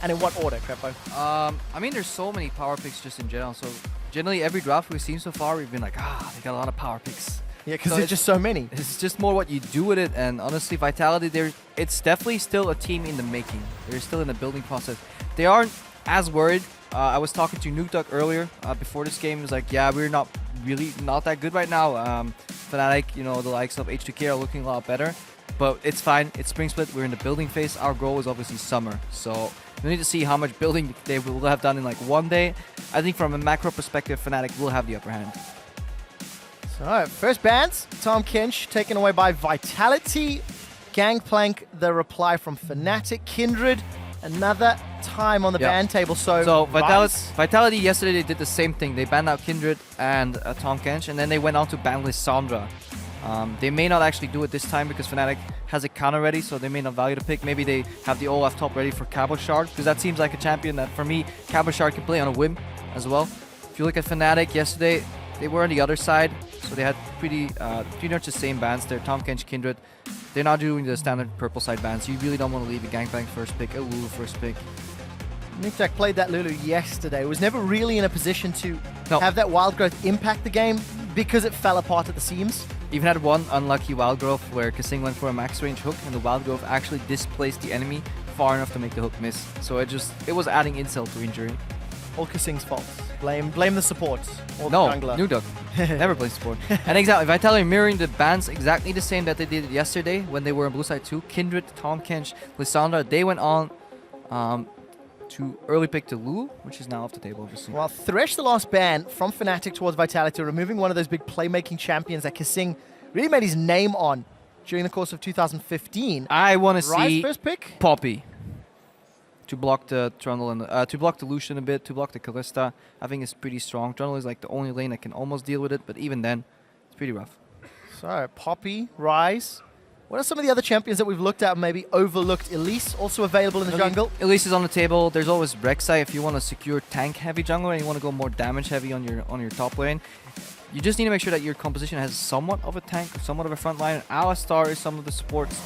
And in what order, Crepo? I mean, there's so many power picks just in general. So generally, every draft we've seen so far, we've been like, they got a lot of power picks. Yeah, because there's just so many. It's just more what you do with it. And honestly, Vitality, it's definitely still a team in the making. They're still in the building process. They aren't as worried. I was talking to Nuke Duck earlier before this game. He was like, yeah, we're not that good right now. Fnatic, you know, the likes of H2K are looking a lot better. But it's fine. It's Spring Split. We're in the building phase. Our goal is obviously summer. So we need to see how much building they will have done in like one day. I think from a macro perspective, Fnatic will have the upper hand. So, first bans. Tom Kinch taken away by Vitality. Gangplank, the reply from Fnatic. Kindred, another time on the ban table. So Vitality yesterday, they did the same thing. They banned out Kindred and Tom Kench, and then they went on to ban Lissandra. They may not actually do it this time because Fnatic has a counter ready, so they may not value the pick. Maybe they have the Olaf top ready for Cabochard, because that seems like a champion that, for me, Cabochard can play on a whim as well. If you look at Fnatic yesterday, they were on the other side, so they had pretty much the same bans there. Tom Kench, Kindred. They're not doing the standard purple side bans. You really don't want to leave a Gangplank first pick, a Lulu first pick. Nuke played that Lulu yesterday. Was never really in a position to have that wild growth impact the game because it fell apart at the seams. Even had one unlucky wild growth where Kasing went for a max range hook and the wild growth actually displaced the enemy far enough to make the hook miss. So it was adding insult to injury. All Kasing's fault. Blame the support. Or no, the jungler. Nuke Duck. Never plays support. And exactly, Vitality mirroring the bans exactly the same that they did yesterday when they were on blue side too. Kindred, Tom Kench, Lissandra, they went on to early pick to Lulu, which is now off the table, obviously. Well, Thresh, the last ban from Fnatic towards Vitality, removing one of those big playmaking champions that Kasing really made his name on during the course of 2015. I want to see first pick? Poppy to block the Trundle and to block the Lucian a bit, to block the Kalista. I think it's pretty strong. Trundle is like the only lane that can almost deal with it, but even then, it's pretty rough. So, Poppy, Ryze. What are some of the other champions that we've looked at and maybe overlooked? Elise, also available in the jungle. Elise is on the table. There's always Rek'Sai if you want to secure tank-heavy jungle and you want to go more damage-heavy on your top lane. You just need to make sure that your composition has somewhat of a tank, somewhat of a front line. Alistar is some of the supports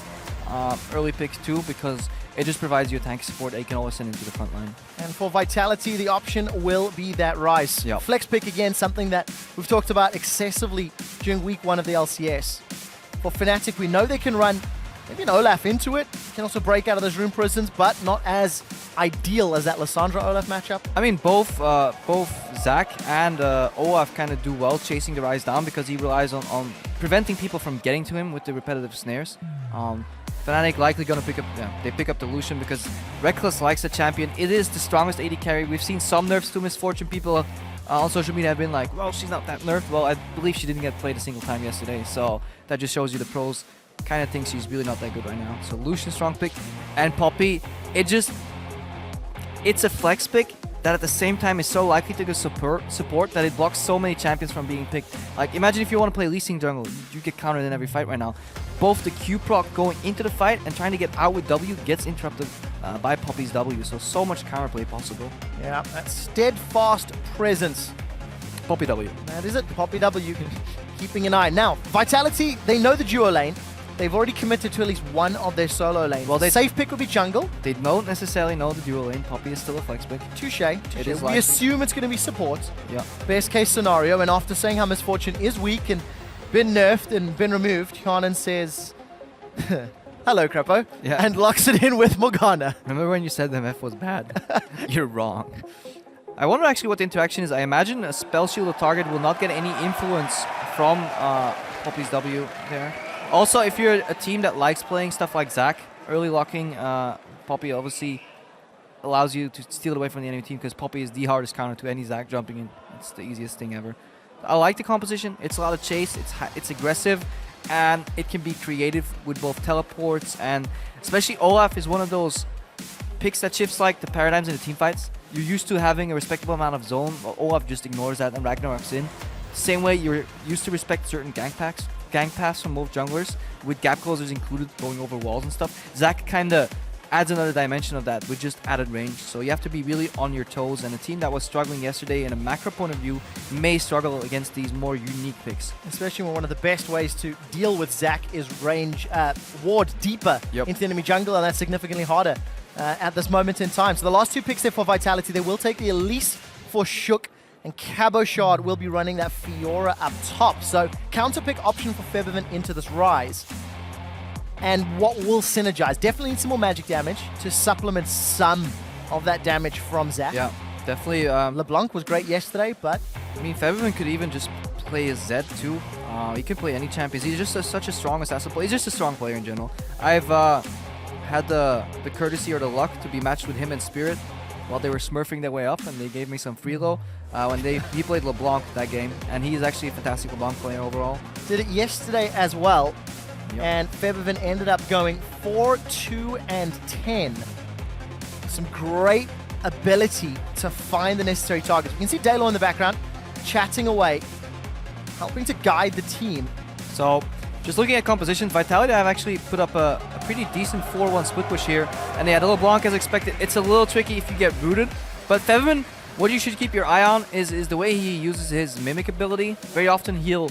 early picks too, because it just provides you a tank support that you can always send into the front line. And for Vitality, the option will be that Ryze. Yep. Flex pick again, something that we've talked about excessively during week 1 of the LCS. For Fnatic, we know they can run maybe an Olaf into it. Can also break out of those rune prisons, but not as ideal as that Lissandra-Olaf matchup. I mean, both Zac and Olaf kind of do well chasing the Ryze down because he relies on preventing people from getting to him with the repetitive snares. Fnatic likely going to pick up the Lucian because Reckless likes the champion. It is the strongest AD carry. We've seen some nerfs to Misfortune. People on social media have been like, well, she's not that nerfed. Well, I believe she didn't get played a single time yesterday, so that just shows you the pros kind of think she's really not that good right now. So Lucian, strong pick. And Poppy, it's a flex pick that at the same time is so likely to get support that it blocks so many champions from being picked. Like, imagine if you want to play Lee Sin jungle, you get countered in every fight right now. Both the Q proc going into the fight and trying to get out with W gets interrupted by Poppy's W, so much counterplay possible. Yeah, that steadfast presence. Poppy W. That is it, Poppy W. Keeping an eye. Now, Vitality, they know the duo lane. They've already committed to at least one of their solo lanes. Well, their safe pick would be jungle. They don't necessarily know the duo lane. Poppy is still a flex pick. Touche. We assume it's going to be support. Yeah. Best case scenario. And after saying how Misfortune is weak and been nerfed and been removed, Hanan says, hello, Crepo, and locks it in with Morgana. Remember when you said the MF was bad? You're wrong. I wonder actually what the interaction is. I imagine a spell shield or target will not get any influence from Poppy's W there. Also, if you're a team that likes playing stuff like Zac, early locking Poppy obviously allows you to steal it away from the enemy team because Poppy is the hardest counter to any Zac jumping in. It's the easiest thing ever. I like the composition. It's a lot of chase. It's aggressive, and it can be creative with both teleports, and especially Olaf is one of those picks that shifts like the paradigms in the team fights. You're used to having a respectable amount of zone. Olaf just ignores that and Ragnarok's in. Same way you're used to respect certain gang paths from both junglers, with gap closers included going over walls and stuff. Zac kind of adds another dimension of that with just added range. So you have to be really on your toes, and a team that was struggling yesterday in a macro point of view may struggle against these more unique picks. Especially when one of the best ways to deal with Zac is range ward deeper into the enemy jungle, and that's significantly harder at this moment in time. So the last two picks there for Vitality, they will take the Elise for Shook, and Cabochard will be running that Fiora up top. So counter pick option for Febiven into this Rise. And what will synergize? Definitely need some more magic damage to supplement some of that damage from Zach. Yeah, definitely. LeBlanc was great yesterday, but I mean, Febiven could even just play as Zed too. He can play any champions. He's just such a strong assassin player. He's just a strong player in general. I've had the courtesy or the luck to be matched with him and Spirit while they were smurfing their way up, and they gave me some free low when he played LeBlanc that game, and he's actually a fantastic LeBlanc player overall. Did it yesterday as well, Yep. and Febiven ended up going 4-2-10. Some great ability to find the necessary targets. You can see Dalo in the background chatting away, helping to guide the team. So, just looking at composition, Vitality have actually put up a pretty decent 4-1 split push here, and they had LeBlanc as expected. It's a little tricky if you get rooted, but Febiven, what you should keep your eye on is the way he uses his Mimic ability. Very often he'll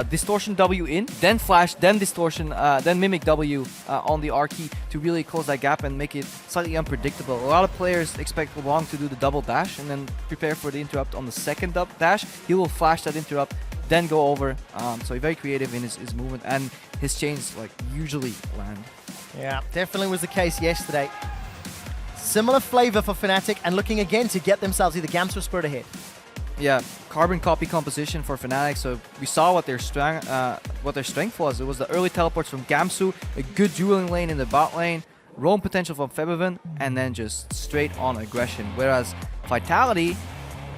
Distortion W in, then Flash, then Distortion, then Mimic W on the R key to really close that gap and make it slightly unpredictable. A lot of players expect LeBlanc to do the double dash and then prepare for the interrupt on the second dash. He will flash that interrupt, then go over. So he's very creative in his movement, and his chains like usually land. Yeah, definitely was the case yesterday. Similar flavor for Fnatic, and looking again to get themselves either Gamsu or Spirit ahead. Yeah, carbon copy composition for Fnatic. So we saw what their strength was. It was the early teleports from Gamsu, a good dueling lane in the bot lane, roam potential from Febiven, and then just straight on aggression. Whereas Vitality,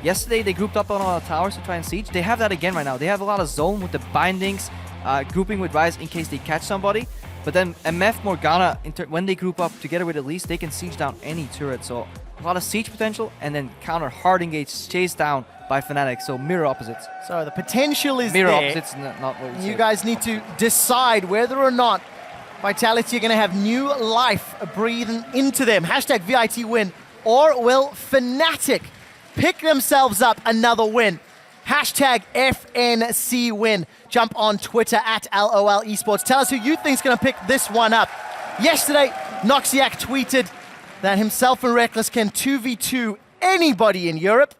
yesterday they grouped up on all the towers to try and siege. They have that again right now. They have a lot of zone with the bindings, grouping with Rise in case they catch somebody. But then MF Morgana, when they group up together with Elise, they can siege down any turret. So a lot of siege potential, and then counter hard engage, chased down by Fnatic. So mirror opposites. So the potential is mirror there. Opposites, not what we You said. guys need to decide whether or not Vitality are going to have new life breathing into them. Hashtag VIT win. Or will Fnatic pick themselves up another win? Hashtag FNC win. Jump on Twitter at LOL Esports. Tell us who you think is going to pick this one up. Yesterday, Noxiac tweeted that himself and Reckless can 2v2 anybody in Europe.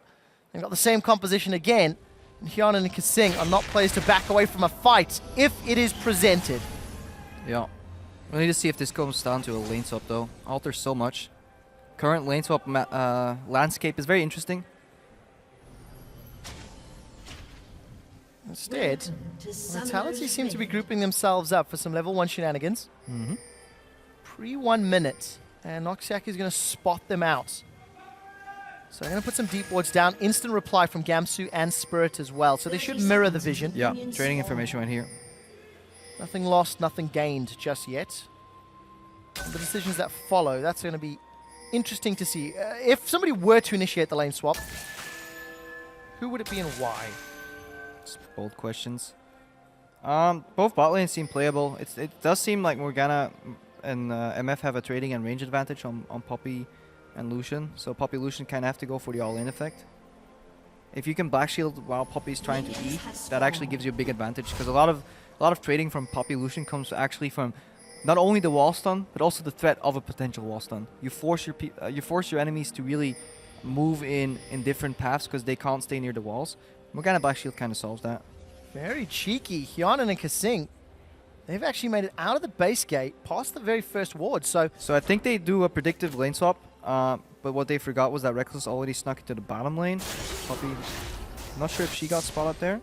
They've got the same composition again. And Hyun and Kasing are not players to back away from a fight if it is presented. Yeah. We need to see if this comes down to a lane swap though. Alters so much. Current lane swap landscape is very interesting. Instead, Vitality seem to be grouping themselves up for some level 1 shenanigans. Pre 1 minute, and Noxiac is going to spot them out. So I'm going to put some deep wards down. Instant reply from Gamsu and Spirit as well. So they should mirror the vision. Yeah, trading information right here. Nothing lost, nothing gained just yet. And the decisions that follow, that's going to be interesting to see. If somebody were to initiate the lane swap, who would it be and why? Bold questions. Both bot lanes seem playable. It does seem like Morgana and MF have a trading and range advantage on Poppy and Lucian. So Poppy Lucian kind of have to go for the all-in effect. If you can Black Shield while Poppy's trying to E, that actually gives you a big advantage, because a lot of trading from Poppy Lucian comes actually from not only the wall stun, but also the threat of a potential wall stun. You force your enemies to really move in different paths because they can't stay near the walls. Morgana Black Shield kind of solves that. Very cheeky. Hyanan and Kasing, they've actually made it out of the base gate, past the very first ward. So I think they do a predictive lane swap, but what they forgot was that Reckless already snuck into the bottom lane. Poppy, not sure if she got spotted there,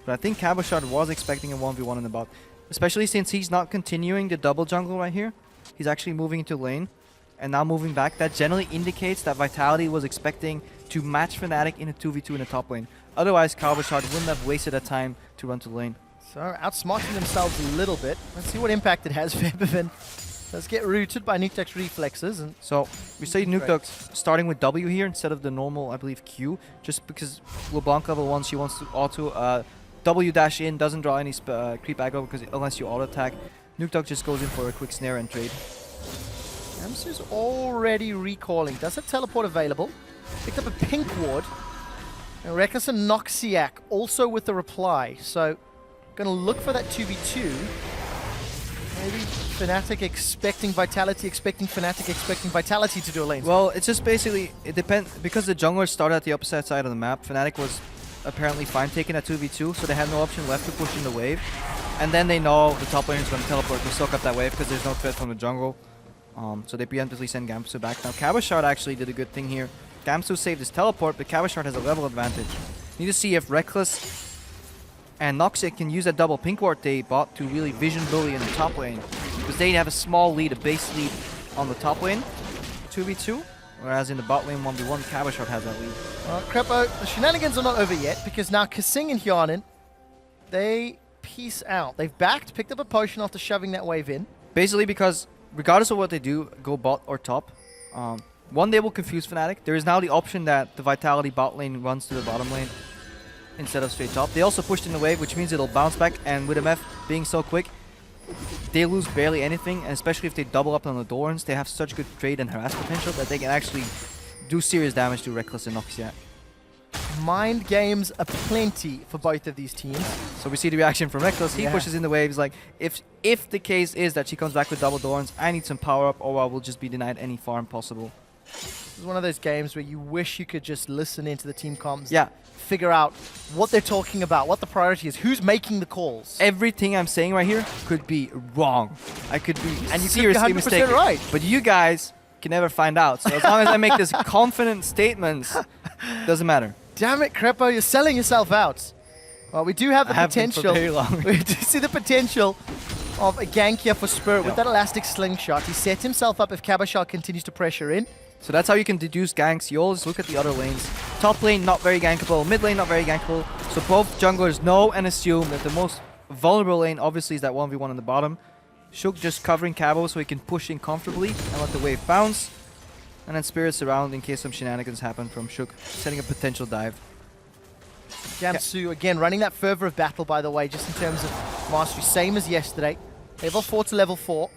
but I think Cabochard was expecting a 1v1 in the bot, especially since he's not continuing the double jungle right here. He's actually moving into lane and now moving back. That generally indicates that Vitality was expecting to match Fnatic in a 2v2 in the top lane. Otherwise, Cabochard wouldn't have wasted that time to run to lane. So outsmarting themselves a little bit. Let's see what impact it has. Febiven does get rooted by Nukduk's reflexes. And so we see Nukduk starting with W here instead of the normal, I believe, Q, just because LeBlanc level 1, she wants to auto W dash in, doesn't draw any creep aggro because unless you auto attack. Nukduk just goes in for a quick snare and trade. Gamsu's already recalling. Does have teleport available. Picked up a pink ward. And Reckless and Noxiac also with the reply. So, gonna look for that 2v2. Maybe Fnatic expecting Vitality, expecting Fnatic, expecting Vitality to do a lane. Well, it's just basically, it depends, because the junglers started at the opposite side of the map, Fnatic was apparently fine taking a 2v2, so they had no option left to push in the wave. And then they know the top laner is going to teleport to soak up that wave because there's no threat from the jungle. So they preemptively send Gamsu back. Now Kabashard actually did a good thing here. Gamsu saved his teleport, but Kabashard has a level advantage. Need to see if Reckless and Noxic can use that double pink ward they bought to really vision bully in the top lane. Because they have a small lead, a base lead on the top lane, 2v2. Whereas in the bot lane 1v1, Kabashard has that lead. Crepo, the shenanigans are not over yet because now Kasing and Hjarnan, they peace out. They've backed, picked up a potion after shoving that wave in. Basically because regardless of what they do, go bot or top, one, they will confuse Fnatic. There is now the option that the Vitality bot lane runs to the bottom lane instead of straight top. They also pushed in the wave, which means it'll bounce back, and with MF being so quick, they lose barely anything, and especially if they double up on the Dorans, they have such good trade and harass potential that they can actually do serious damage to Reckless and Noxiac. Mind games aplenty for both of these teams. So we see the reaction from Reckless. He pushes in the waves like, if the case is that she comes back with double Dorans, I need some power up or I will just be denied any farm possible. This is one of those games where you wish you could just listen into the team comms. Yeah. Figure out what they're talking about, what the priority is, who's making the calls. Everything I'm saying right here could be wrong. I could be and you seriously could be 100% mistaken. right. But you guys can never find out. So as long as I make this confident statements, doesn't matter. Damn it, Crepo, you're selling yourself out. Well, we do have the potential. For very long. We do see the potential of a gank here for Spirit with that elastic slingshot. He set himself up if Kabashard continues to pressure in. So that's how you can deduce ganks. You always look at the other lanes. Top lane, not very gankable. Mid lane, not very gankable. So both junglers know and assume that the most vulnerable lane obviously is that 1v1 on the bottom. Shook just covering Cabo so he can push in comfortably and let the wave bounce. And then Spirit's around in case some shenanigans happen from Shook, setting a potential dive. Gamsu, again, running that fervor of battle, by the way, just in terms of mastery. Same as yesterday. Level 4 to level 4.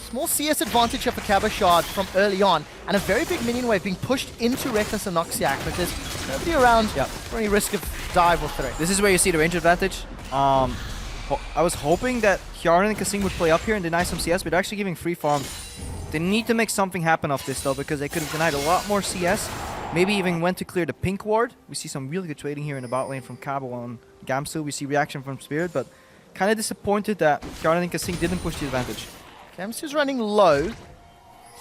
Small CS advantage here for Kabashard from early on, and a very big minion wave being pushed into Reckless and Noxiac, but there's nobody around for any risk of dive or threat. This is where you see the range advantage. I was hoping that Hjarnan and Kasing would play up here and deny some CS, but they're actually giving free farm. They need to make something happen off this though, because they could have denied a lot more CS. Maybe even went to clear the pink ward. We see some really good trading here in the bot lane from Cabo on Gamsu. We see reaction from Spirit, but kind of disappointed that Hjarnan and Kasing didn't push the advantage. Gamsu's running low,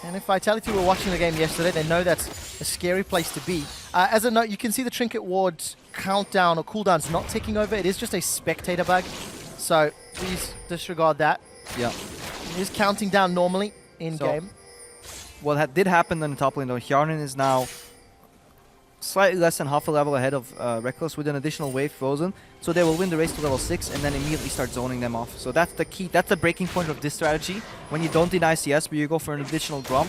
and if Vitality were watching the game yesterday, they know that's a scary place to be. As a note, you can see the Trinket Ward's countdown or cooldown's not ticking over. It is just a spectator bug, so please disregard that. Yeah. It is counting down normally in-game. What did happen on the top lane though, Hjarnan is now slightly less than half a level ahead of Reckless with an additional wave frozen. So they will win the race to level 6 and then immediately start zoning them off. So that's the key, that's the breaking point of this strategy. When you don't deny CS but you go for an additional Gromp,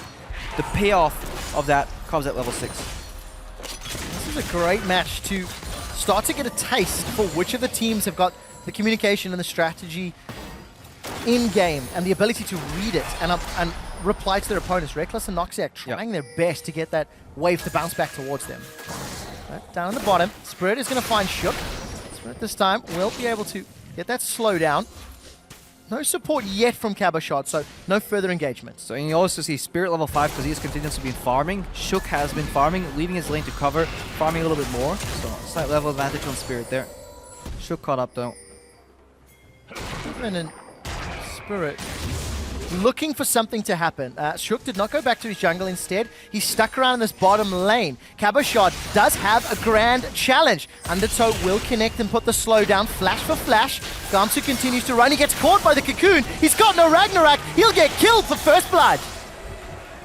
the payoff of that comes at level 6. This is a great match to start to get a taste for which of the teams have got the communication and the strategy in-game and the ability to read it and reply to their opponents. Reckless and Noxiac trying their best to get that wave to bounce back towards them. Right, down on the bottom, Spirit is going to find Shook. Spirit this time will be able to get that slowdown. No support yet from Kabashard, so no further engagement. So you also see Spirit level 5 because he has continuously been farming. Shook has been farming, leaving his lane to cover, farming a little bit more. So slight level advantage on Spirit there. Shook caught up though. And Spirit looking for something to happen. Shook did not go back to his jungle instead. He stuck around in this bottom lane. Kabashard does have a grand challenge. Undertow will connect and put the slow down. Flash for flash. Gamsu continues to run. He gets caught by the cocoon. He's got no Ragnarok. He'll get killed for first blood.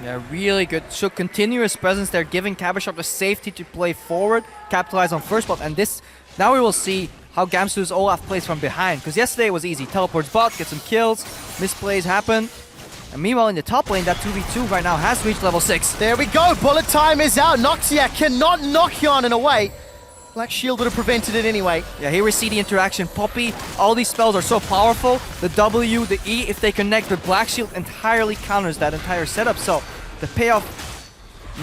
Yeah, really good. Shook continuous presence there, giving Kabashard the safety to play forward, capitalize on first blood. And this, now we will see how Gamsu's Olaf plays from behind. Because yesterday it was easy. Teleports bot, get some kills, misplays happen. And meanwhile in the top lane, that 2v2 right now has reached level 6. There we go. Bullet time is out. Noxiac cannot knock Hjarnan away. Black Shield would have prevented it anyway. Yeah, here we see the interaction. Poppy, all these spells are so powerful. The W, the E, if they connect with Black Shield, entirely counters that entire setup. So the payoff,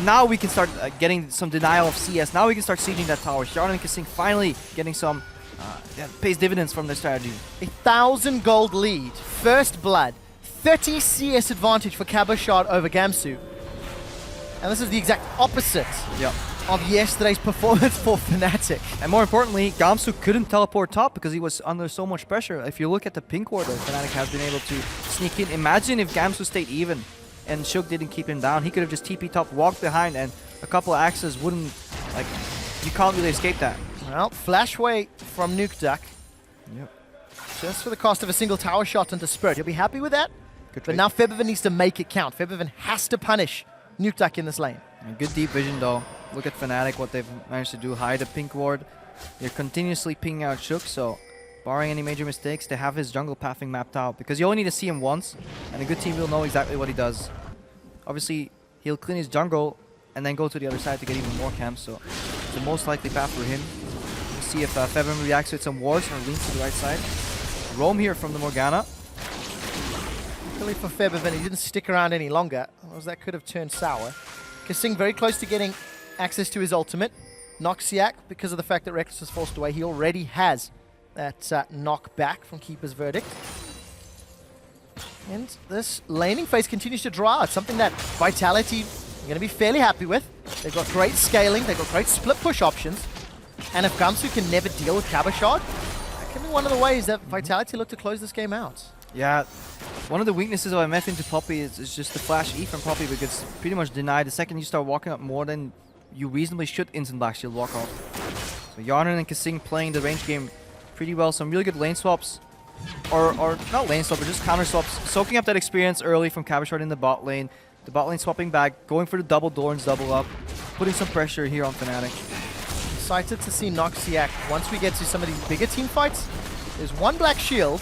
now we can start getting some denial of CS. Now we can start sieging that tower. Hjarnan and Kasing finally getting some yeah, pays dividends from their strategy. 1,000 gold lead, first blood, 30 CS advantage for Cabochard over Gamsu. And this is the exact opposite Yeah. of yesterday's performance for Fnatic. And more importantly, Gamsu couldn't teleport top because he was under so much pressure. If you look at the pink ward that Fnatic has been able to sneak in, imagine if Gamsu stayed even and Shook didn't keep him down. He could have just TP top, walked behind, and a couple of axes wouldn't, like, you can't really escape that. Well, flashway from Nuke Duck. Yep. Just for the cost of a single tower shot into Spirit. You'll be happy with that? Good But trade. now Febiven needs to make it count. Febiven has to punish Nuke Duck in this lane. And good deep vision though. Look at Fnatic, what they've managed to do. Hide the pink ward. They're continuously pinging out Shook, so barring any major mistakes, they have his jungle pathing mapped out. Because you only need to see him once, and a good team will know exactly what he does. Obviously, he'll clean his jungle and then go to the other side to get even more camps, so it's the most likely path for him. We'll see if Febiven reacts with some wards or leans to the right side. Roam here from the Morgana. Luckily for Febiven, he didn't stick around any longer, otherwise that could have turned sour. Kasing very close to getting access to his ultimate. Noxiac, because of the fact that Reckless was forced away, he already has that knock back from Keeper's Verdict. And this laning phase continues to draw out, something that Vitality are going to be fairly happy with. They've got great scaling, they've got great split push options. And if Gamsu can never deal with Cabochard, that can be one of the ways that Vitality look to close this game out. Yeah, one of the weaknesses of MF into Poppy is just the flash E from Poppy, because it's pretty much denied. The second you start walking up more than you reasonably should, instant Black Shield walk off. So Yarnan and Kasing playing the range game pretty well. Some really good lane swaps. Or not lane swap, but just counter swaps. Soaking up that experience early from Cabochard in the bot lane. The bot lane swapping back, going for the double Dorns, double up. Putting some pressure here on Fnatic. Excited to see Noxiac once we get to some of these bigger team fights. There's one Black Shield.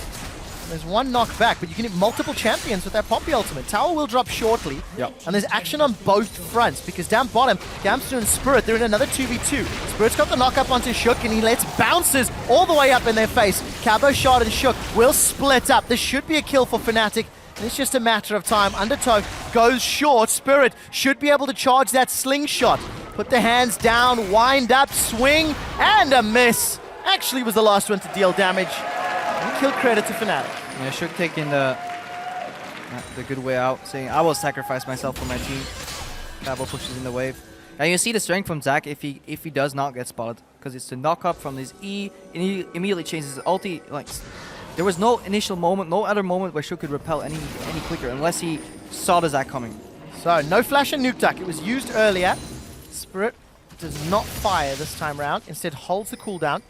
There's one knockback, but you can hit multiple champions with that Poppy ultimate. Tower will drop shortly, and there's action on both fronts, because down bottom, Gamsu and Spirit, they're in another 2v2. Spirit's got the knock up onto Shook, and he lets bounces all the way up in their face. Cabochard and Shook will split up. This should be a kill for Fnatic, and it's just a matter of time. Undertow goes short. Spirit should be able to charge that slingshot. Put the hands down, wind up, swing, and a miss. Actually was the last one to deal damage. Kill credit to Fnatic. Yeah, Shook taking the good way out, saying, I will sacrifice myself for my team. Cabo pushes in the wave. And you see the strength from Zac if he does not get spotted, because it's the knock up from his E, and he immediately changes his ulti. Like, there was no initial moment, no other moment where Shook could repel any quicker, unless he saw the Zac coming. So, no flash and Nuke Duck. It was used earlier. Spirit does not fire this time round, instead holds the cooldown.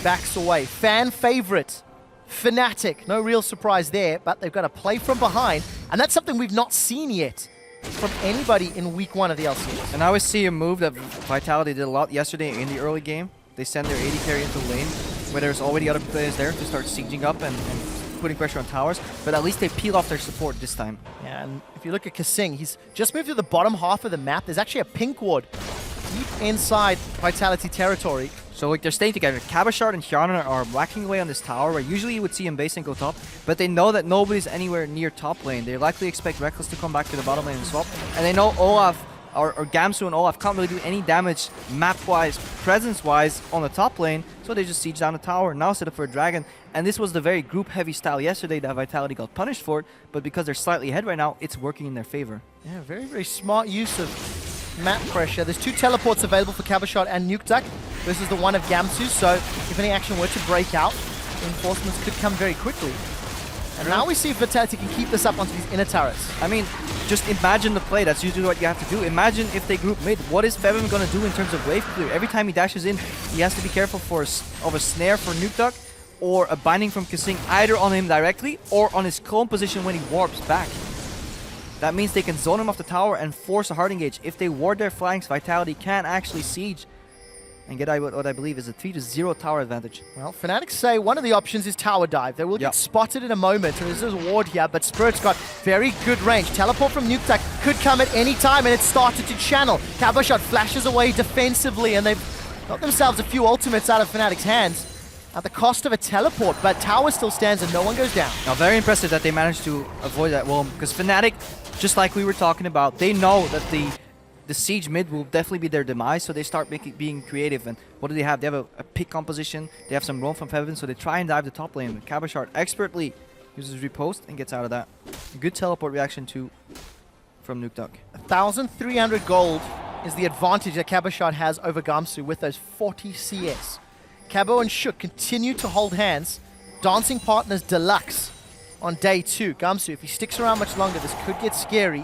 Backs away. Fan favorite, Fnatic. No real surprise there, but they've got to play from behind, and that's something we've not seen yet from anybody in week 1 of the LCS. And I always see a move that Vitality did a lot yesterday in the early game. They send their AD carry into lane, where there's already other players there to start sieging up and putting pressure on towers, but at least they peel off their support this time. Yeah, and if you look at Kasing, he's just moved to the bottom half of the map. There's actually a pink ward deep inside Vitality territory. So like they're staying together. Cabochard and Hjarnar are whacking away on this tower, where usually you would see him base and go top, but they know that nobody's anywhere near top lane. They likely expect Reckless to come back to the bottom lane and swap, and they know Olaf or Gamsu and Olaf can't really do any damage map-wise, presence-wise on the top lane, so they just siege down the tower, now set up for a dragon. And this was the very group-heavy style yesterday that Vitality got punished for, but because they're slightly ahead right now, it's working in their favor. Yeah, very, very smart use of map pressure. There's 2 teleports available for Cabochard and Nuke Duck versus the one of Gamsu, so if any action were to break out, reinforcements could come very quickly. And now we see if Vitality can keep this up onto these inner turrets. I mean, just imagine the play. That's usually what you have to do. Imagine if they group mid. What is Febiven going to do in terms of wave clear? Every time he dashes in, he has to be careful of a snare for Nuke Duck or a binding from Kasing, either on him directly or on his clone position when he warps back. That means they can zone him off the tower and force a hard engage. If they ward their flanks, Vitality can actually siege and get what I believe is a 3-0 tower advantage. Well, Fnatic say one of the options is tower dive. They will get spotted in a moment, and there's a ward here, but Spirit's got very good range. Teleport from Nuke Duck could come at any time, and it started to channel. Cabochard flashes away defensively, and they've got themselves a few ultimates out of Fnatic's hands at the cost of a teleport, but tower still stands and no one goes down. Now, very impressive that they managed to avoid that, well, because Fnatic, just like we were talking about, they know that the the siege mid will definitely be their demise, so they start being creative. And what do they have? They have a pick composition. They have some roam from Fevin, so they try and dive the top lane. Cabashard expertly uses repost and gets out of that. A good teleport reaction too from Nukeduck. 1,300 gold is the advantage that Cabashard has over Gamsu with those 40 CS. Cabo and Shook continue to hold hands. Dancing partners deluxe on day 2. Gamsu, if he sticks around much longer, this could get scary.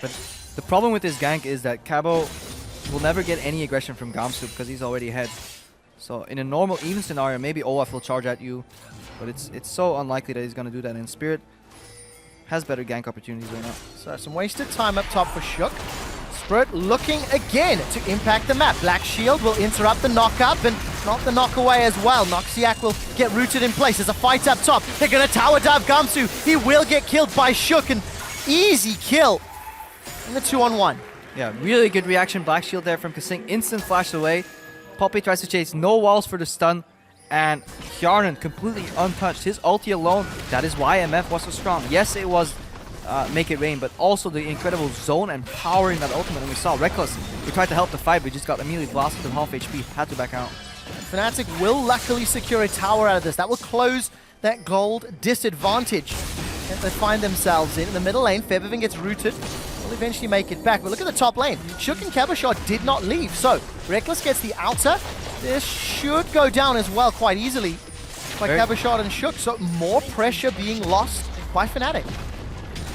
But the problem with this gank is that Cabo will never get any aggression from Gamsu because he's already ahead. So in a normal even scenario, maybe Olaf will charge at you, but it's so unlikely that he's going to do that. And Spirit has better gank opportunities right now. So some wasted time up top for Shook. Spirit looking again to impact the map. Black Shield will interrupt the knock-up and not the knock-away as well. Noxiac will get rooted in place. There's a fight up top. They're going to tower dive Gamsu. He will get killed by Shook. An easy kill in the 2-on-1. Yeah, really good reaction. Black Shield there from Kasing. Instant flash away. Poppy tries to chase. No walls for the stun. And Hjarnan completely untouched. His ulti alone, that is why MF was so strong. Yes, it was make it rain, but also the incredible zone and power in that ultimate. And we saw Reckless. We tried to help the fight, but just got immediately blasted to half HP. Had to back out. Fnatic will luckily secure a tower out of this. That will close that gold disadvantage that they find themselves in. In the middle lane, Febiven gets rooted. Will eventually make it back. But look at the top lane. Shook and Cabashard did not leave. So Reckless gets the outer. This should go down as well quite easily by Cabashard and Shook. So more pressure being lost by Fnatic.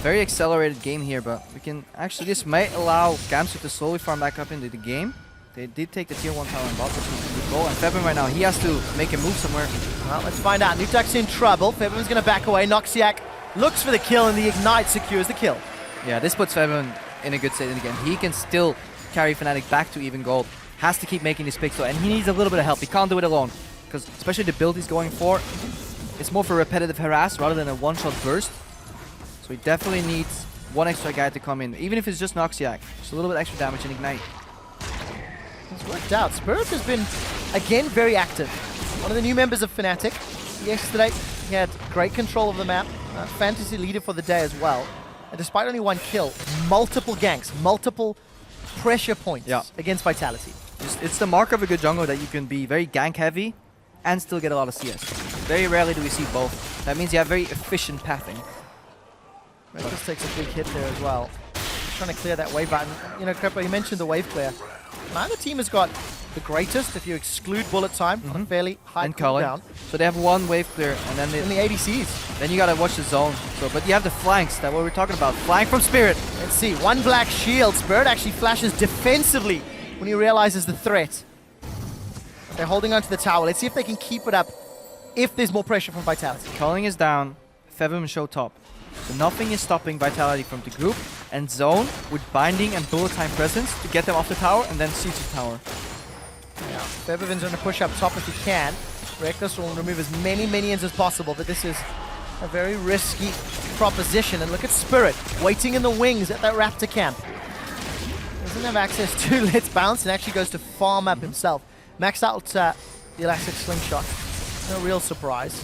Very accelerated game here, but we can actually, this might allow Gamsu to slowly farm back up into the game. They did take the tier 1 tower and bot, which is a good goal. And Febiven right now, he has to make a move somewhere. Well, let's find out. Nukeduck's in trouble. Febiven's going to back away. Noxiac looks for the kill, and the Ignite secures the kill. Yeah, this puts Febiven in a good state again. He can still carry Fnatic back to even gold. Has to keep making these picks though, and he needs a little bit of help. He can't do it alone, because especially the build he's going for, it's more for repetitive harass rather than a one-shot burst. So he definitely needs one extra guy to come in, even if it's just Noxiac. Just a little bit extra damage and Ignite. It's worked out. Spirit has been, again, very active. One of the new members of Fnatic. Yesterday, he had great control of the map. Fantasy leader for the day as well. And despite only 1 kill, multiple ganks, multiple pressure points against Vitality. It's the mark of a good jungler that you can be very gank heavy and still get a lot of CS. Very rarely do we see both. That means you have very efficient pathing. Reckless takes a big hit there as well. Just trying to clear that wave button. You know, Crepo, you mentioned the wave clear. Neither team has got the greatest, if you exclude bullet time, on a fairly high cooldown. So they have 1 wave clear, and then in the ADCs. Then you gotta watch the zone. So, but you have the flanks, that what we're talking about. Flank from Spirit. Let's see, 1 Black Shield. Spirit actually flashes defensively when he realizes the threat. They're holding onto the tower. Let's see if they can keep it up if there's more pressure from Vitality. Culling is down. Febiven show top. So nothing is stopping Vitality from the group and zone with binding and bullet time presence to get them off the tower and then siege the tower. Yeah, Febiven's going to push up top if he can. Reckless will remove as many minions as possible, but this is a very risky proposition. And look at Spirit waiting in the wings at that Raptor camp. Doesn't have access to Let's Bounce and actually goes to farm up himself. Maxed out the Elastic Slingshot. No real surprise.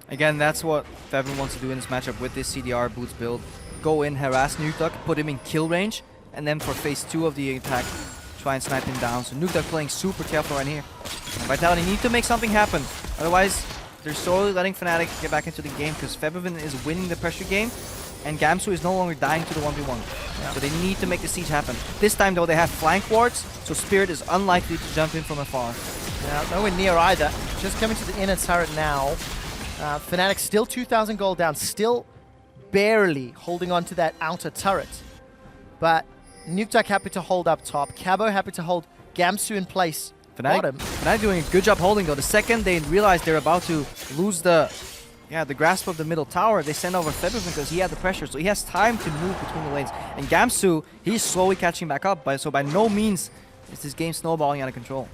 Again, that's what Febiven wants to do in this matchup with this CDR boots build. Go in, harass Nukeduck, put him in kill range, and then for phase 2 of the attack, try and snipe him down. So Nukeduck playing super careful right here. And Vitality need to make something happen. Otherwise, they're slowly letting Fnatic get back into the game because Febiven is winning the pressure game and Gamsu is no longer dying to the 1v1. Yeah. So they need to make the siege happen. This time though, they have flank wards, so Spirit is unlikely to jump in from afar. Yeah, nowhere near either. Just coming to the inner turret now. Fnatic still 2,000 gold down, still barely holding on to that outer turret. But Nukeduck happy to hold up top. Cabo happy to hold Gamsu in place bottom. Fnatic doing a good job holding though. The second they realize they're about to lose the grasp of the middle tower, they send over Febiven because he had the pressure. So he has time to move between the lanes. And Gamsu, he's slowly catching back up. So by no means is this game snowballing out of control.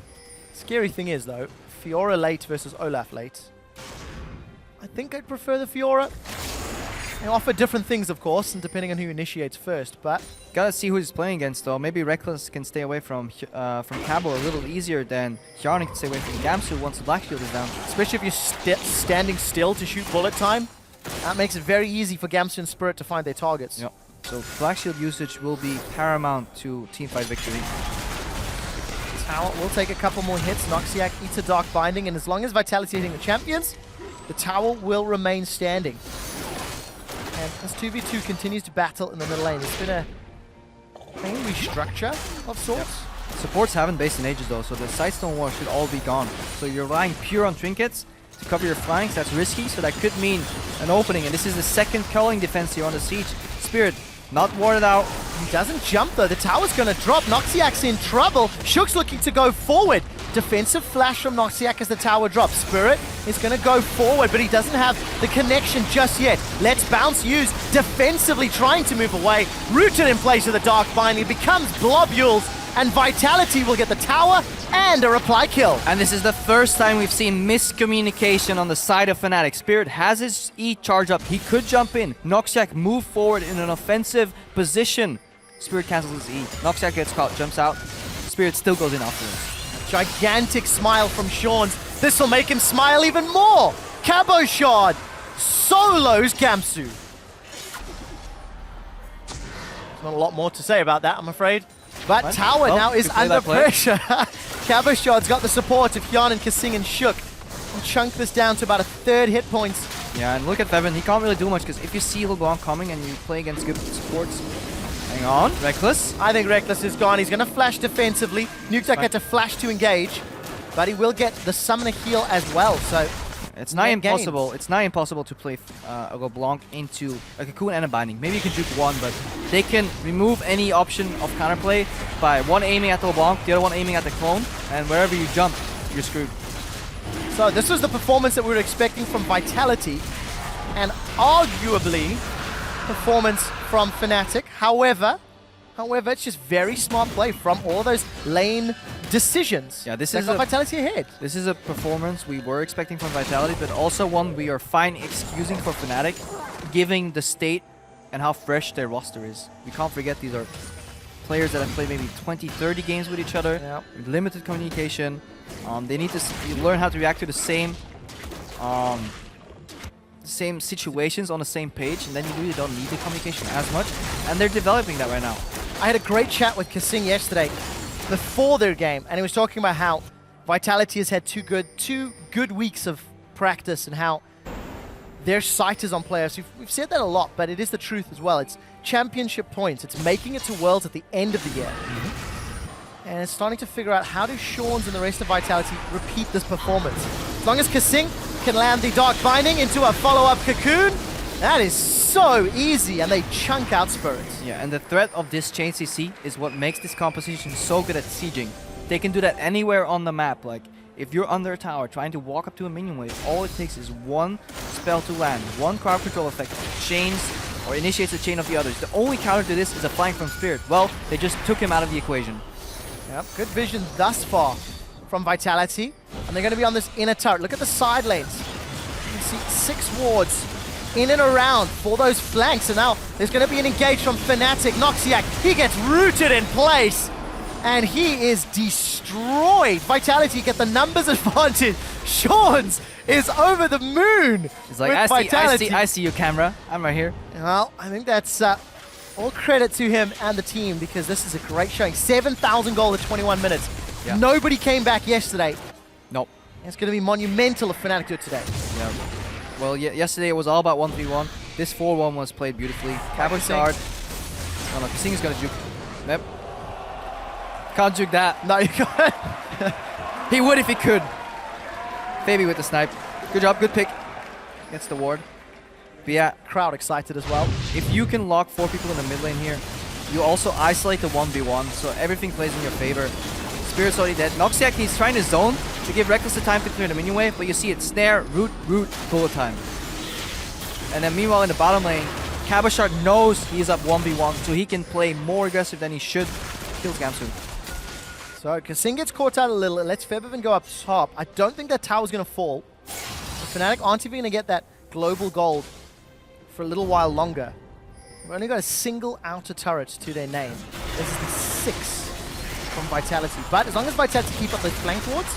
Scary thing is though, Fiora late versus Olaf late. I think I'd prefer the Fiora. They offer different things, of course, and depending on who initiates first, but... Gotta see who he's playing against, though. Maybe Reckless can stay away from Cabo a little easier than Hjarnan can stay away from Gamsu once the Black Shield is down. Especially if you're standing still to shoot bullet time. That makes it very easy for Gamsu and Spirit to find their targets. Yep. So Black Shield usage will be paramount to teamfight victory. Tower will take a couple more hits. Noxiac eats a Dark Binding, and as long as Vitality hitting the champions, the tower will remain standing. And as 2v2 continues to battle in the middle lane, it's been a main restructure of sorts. Supports haven't based in ages though, so the Sightstone War should all be gone. So you're relying pure on trinkets to cover your flanks. That's risky, so that could mean an opening. And this is the second culling defense here on the Siege. Spirit not warded out. He doesn't jump though. The tower's gonna drop. Noxiac's in trouble. Shook's looking to go forward. Defensive flash from Noxiac as the tower drops. Spirit is gonna go forward, but he doesn't have the connection just yet. Let's bounce use defensively, trying to move away. Rooted in place of the Dark Binding. It becomes globules, and Vitality will get the tower and a reply kill. And this is the first time we've seen miscommunication on the side of Fnatic. Spirit has his E charge up. He could jump in. Noxiac move forward in an offensive position. Spirit cancels his E. Noxiac gets caught, jumps out. Spirit still goes in afterwards. Gigantic smile from Sean's. This will make him smile even more. Cabo Shard solos Gamsu. Not a lot more to say about that, I'm afraid. But What? Tower now is under pressure. Cabo Shard's got the support of Hyun and Kasing and Shook. And chunk this down to about a third hit points. Yeah, and look at Fevin. He can't really do much because if you see LeBlanc coming and you play against good supports. Hang on, Reckless. I think Reckless is gone. He's going to flash defensively. Nukeduck had to flash to engage, but he will get the summoner heal as well. So it's nigh net gains. impossible. It's nigh impossible to play a LeBlanc into a Cocoon and a Binding. Maybe you can juke one, but they can remove any option of counterplay by one aiming at the LeBlanc, the other one aiming at the clone, and wherever you jump, you're screwed. So this was the performance that we were expecting from Vitality, and arguably performance from Fnatic. However, it's just very smart play from all those lane decisions. Yeah, this that is got a Vitality ahead. This is a performance we were expecting from Vitality, but also one we are fine excusing for Fnatic, given the state and how fresh their roster is. We can't forget these are players that have played maybe 20, 30 games with each other, Yep. with limited communication. They need to learn how to react to the same situations on the same page, and then you really don't need the communication as much, and they're developing that right now. I had a great chat with Kasing yesterday before their game, and he was talking about how Vitality has had two good weeks of practice and how their sight is on players. We've said that a lot, but it is the truth as well. It's championship points. It's making it to Worlds at the end of the year. And it's starting to figure out how do Sean's and the rest of Vitality repeat this performance. As long as Kasing can land the Dark Binding into a follow-up Cocoon, that is so easy, and they chunk out Spirits. Yeah, and the threat of this chain CC is what makes this composition so good at sieging. They can do that anywhere on the map. Like, if you're under a tower trying to walk up to a minion wave, all it takes is one spell to land, one crowd control effect, chains or initiates the chain of the others. The only counter to this is a flank from Spirit. Well, they just took him out of the equation. Yep, good vision thus far from Vitality. And they're going to be on this inner turret. Look at the side lanes. You can see 6 wards in and around for those flanks. And now there's going to be an engage from Fnatic. Noxiac, he gets rooted in place. And he is destroyed. Vitality get the numbers advantage. Sean's is over the moon. It's like, with I see you, camera. I'm right here. Well, I think that's all credit to him and the team, because this is a great showing. 7,000 gold in 21 minutes. Yeah. Nobody came back yesterday. Nope. It's going to be monumental if Fnatic do it today. Yeah. Well, yesterday it was all about 1v1. This 4-1 was played beautifully. Cabo Shard. Oh no, Kasing is going to juke. Yep. Can't juke that. No, you can't. He would if he could. Fabi with the snipe. Good job, good pick. Gets the ward. But yeah, Crowd excited as well. if you can lock 4 people in the mid lane here, you also isolate the 1v1, so everything plays in your favor. Spirit's already dead. Noxiac, he's trying to zone to give Reckless the time to clear the minion wave, but you see it snare, root, bullet time. And then meanwhile in the bottom lane, Cabo Shard knows he's up 1v1, so he can play more aggressive than he should. Kills Gamsu. So Kasing gets caught out a little. It lets Febiven go up top. I don't think that tower's going to fall. The Fnatic aren't even going to get that global gold for a little while longer. We've only got a single outer turret to their name. This is the 6th from Vitality. But as long as Vitality keep up those flank wards,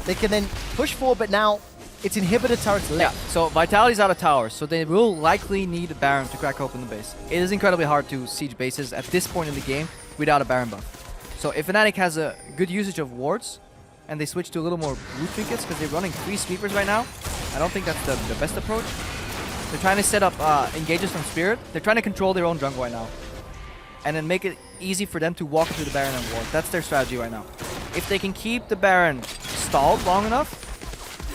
they can then push forward, but now It's inhibitor turrets Yeah, left. so Vitality's out of towers, so they will likely need a Baron to crack open the base. It is incredibly hard to siege bases at this point in the game without a Baron buff. So if Fnatic has a good usage of wards, and they switch to a little more blue trinkets, because they're running 3 sweepers right now, I don't think that's the best approach. They're trying to set up engages from Spirit. They're trying to control their own jungle right now. And then make it easy for them to walk into the Baron and ward. That's their strategy right now. If they can keep the Baron stalled long enough,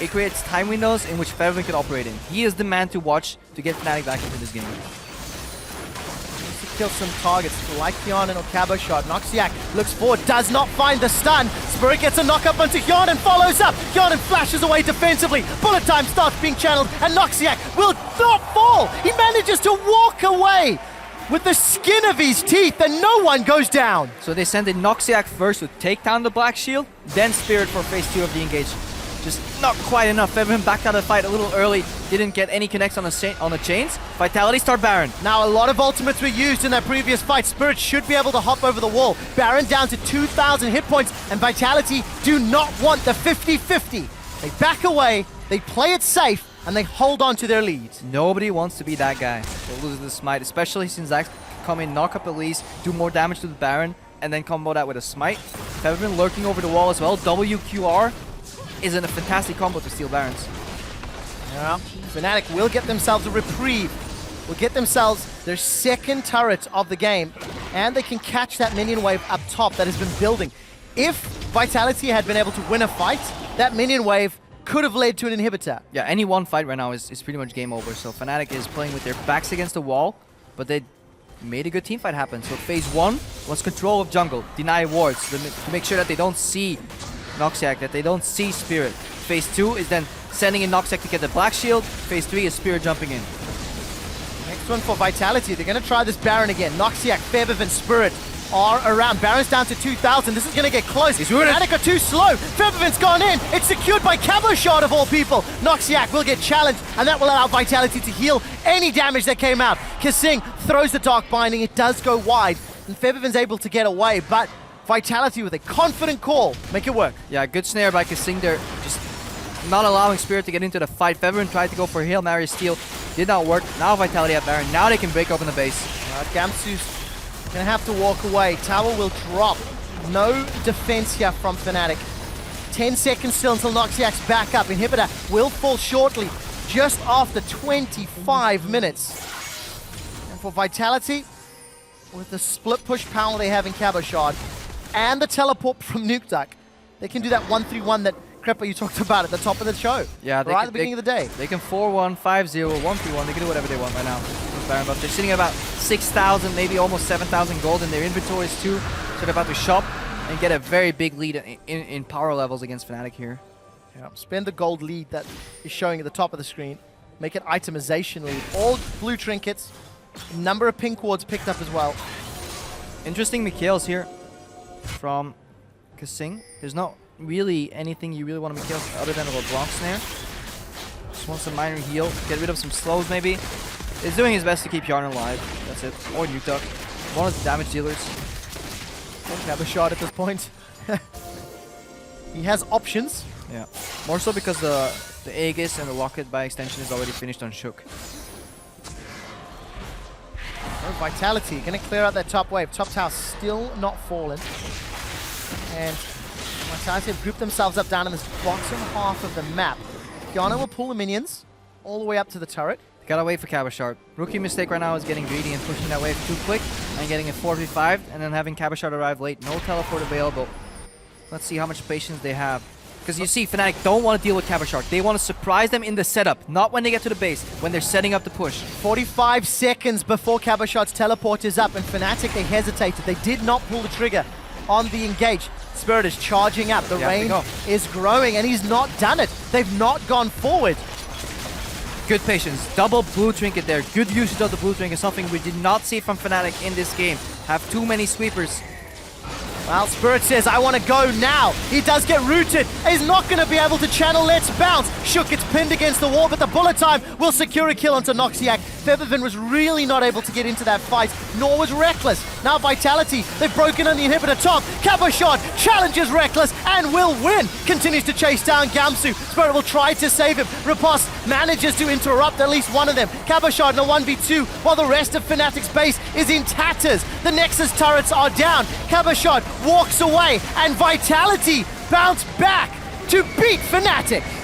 it creates time windows in which Featherman can operate in. He is the man to watch to get Fnatic back into this game. Needs to kill some targets like Hyonin or Cabo Shot. Noxiac looks forward, does not find the stun. Spirit gets a knock up onto Hyonin, follows up. Hyonin flashes away defensively. Bullet time starts being channeled, and Noxiac will not fall. He manages to walk away with the skin of his teeth, and no one goes down. So they send in Noxiac first to take down the Black Shield, then Spirit for phase 2 of the engage. Just not quite enough. Featherman backed out of the fight a little early. Didn't get any connects on the chains. Vitality start Baron. Now a lot of ultimates were used in that previous fight. Spirit should be able to hop over the wall. Baron down to 2,000 hit points, and Vitality do not want the 50-50. They back away, they play it safe, and they hold on to their lead. Nobody wants to be that guy that loses the smite, especially since Zach's come in, knock up Elise, do more damage to the Baron, and then combo that with a smite. Featherman lurking over the wall as well. WQR is in a fantastic combo to steal Barons. Yeah, Fnatic will get themselves a reprieve. Will get themselves their second turret of the game, and they can catch that minion wave up top that has been building. If Vitality had been able to win a fight, that minion wave could have led to an inhibitor. Yeah, any one fight right now is pretty much game over. So Fnatic is playing with their backs against the wall, but they made a good team fight happen. So phase 1 was control of jungle, deny wards to make sure that they don't see Noxiac, that they don't see Spirit. Phase 2 is then sending in Noxiac to get the Black Shield. Phase 3 is Spirit jumping in. Next one for Vitality. They're going to try this Baron again. Noxiac, Febiv, and Spirit are around. Baron's down to 2,000. This is going to get close. Fnatic are too slow. Febivin's gone in. It's secured by Cabo Shot of all people. Noxiac will get challenged, and that will allow Vitality to heal any damage that came out. Kasing throws the Dark Binding. It does go wide, and Febivin's able to get away, but Vitality with a confident call. Make it work. Yeah, good snare by Kasing there. Just not allowing Spirit to get into the fight. Featherman tried to go for Hail Mary steal. Did not work. Now Vitality at Baron. Now they can break open the base. Gamsu's gonna have to walk away. Tower will drop. No defense here from Fnatic. 10 seconds still until Noxiac's back up. Inhibitor will fall shortly, just after 25 minutes. And for Vitality, with the split push power they have in Cabo Shard and the teleport from Nuke Duck, they can do that 1-3-1 that Crepper you talked about at the top of the show. Yeah, right at the beginning of the day. They can 4-1, 5-0, 1-3-1. They can do whatever they want right now. Baron buff. They're sitting at about 6,000, maybe almost 7,000 gold in their inventories too. So they're about to shop and get a very big lead in power levels against Fnatic here. Yeah, spend the gold lead that is showing at the top of the screen. Make it itemization lead. All blue trinkets. Number of pink wards picked up as well. Interesting Mikhails here from Kasing. There's not really anything you really want to Mikhails other than a LeBlanc snare. Just wants a minor heal. Get rid of some slows maybe. He's doing his best to keep Yarn alive. That's it. Or Nuke Duck. One of the damage dealers. Doesn't have a shot at this point. He has options. Yeah. More so because the Aegis and the Locket by extension is already finished on Shook. Oh, Vitality going to clear out that top wave. Top tower still not fallen. And Vitality have grouped themselves up down in this bottom half of the map. Kiana will pull the minions all the way up to the turret. Gotta wait for Cabo Shard. Rookie mistake right now is getting greedy and pushing that wave too quick and getting a 4v5 and then having Cabo Shard arrive late. No teleport available. Let's see how much patience they have. Because you see, Fnatic don't want to deal with Cabo Shard. They want to surprise them in the setup, not when they get to the base, when they're setting up the push. 45 seconds before Cabo Shard's teleport is up, and Fnatic, they hesitated. They did not pull the trigger on the engage. Spirit is charging up. The range is growing, and he's not done it. They've not gone forward. Good patience. Double blue trinket there. Good usage of the blue trinket. Something we did not see from Fnatic in this game. Have too many sweepers. Well, Spirit says, I want to go now. He does get rooted. He's not going to be able to channel Let's Bounce. Shook gets pinned against the wall, but the bullet time will secure a kill onto Noxiac. Feathervin was really not able to get into that fight, nor was Reckless. Now Vitality, they've broken on the inhibitor top. Cabochon challenges Reckless and will win. Continues to chase down Gamsu. Spirit will try to save him. Riposte manages to interrupt at least one of them. Cabochon in a 1v2 while the rest of Fnatic's base is in tatters. The Nexus turrets are down. Cabochon walks away and Vitality bounce back to beat Fnatic.